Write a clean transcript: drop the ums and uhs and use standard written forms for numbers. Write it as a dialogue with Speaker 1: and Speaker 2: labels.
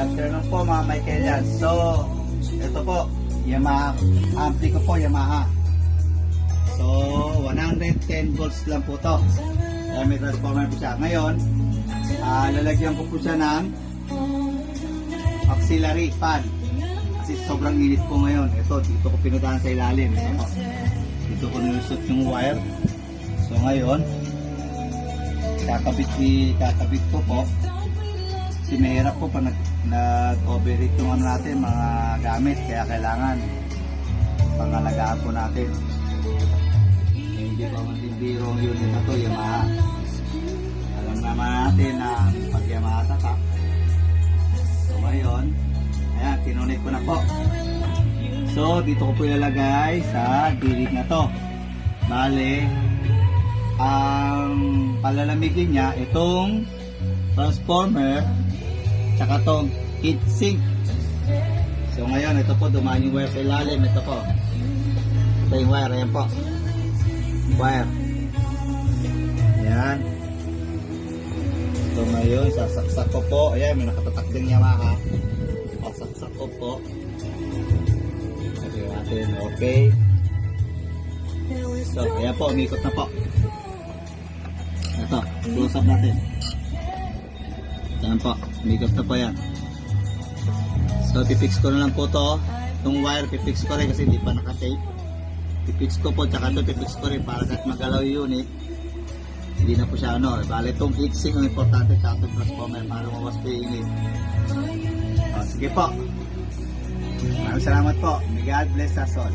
Speaker 1: afternoon po mga Michaelian. So, ito po, Yamaha, ampli ko po, Yamaha. So, 110 volts lang po to. Kaya may transformer po siya. Ngayon, lalagyan ko po siya ng auxiliary fan. Kasi sobrang init po ngayon. Ito, dito ko pinadaan sa ilalim. Ito, dito ko nilusot yung wire. So, ngayon, kakabit ko po. Kasi mahirap po pa nag-overheat yung ano natin, mga gamit. Kaya kailangan pangalagaan po natin. Hindi pa matindiro yung unit na ito, Yamaha. Alam naman natin na pag Yamaha tatak. So ngayon, ayan, kinunik ko na po. So, dito ko po ilalagay sa gilid na to. Bale, ang palalamigin niya, itong transformer, tsaka itong heatsink. So ngayon, ito po, dumaan yung wire sa ilalim. Ito po. Ito yung wire, ayan po. Wire. Ayan. So ngayon, sasaksak ko po. Ayan, may nakatatak din Yamaha. Sasaksak ko po. Okay natin, okay. So, ayan po, umikot na po. Ito, close up natin. Ayan po, umikot na po yan. So, pipix ko na lang po to. Itong wire, pipix ko rin kasi hindi pa nakatape. Pipix ko po, tsaka ito pipix ko rin para kahit magalaw yung unit, hindi na po siya ano. Bale, itong heatsink ang importante, tsaka itong transformer para mawas po yung init. O, sige po. Maraming salamat po. May God bless us all.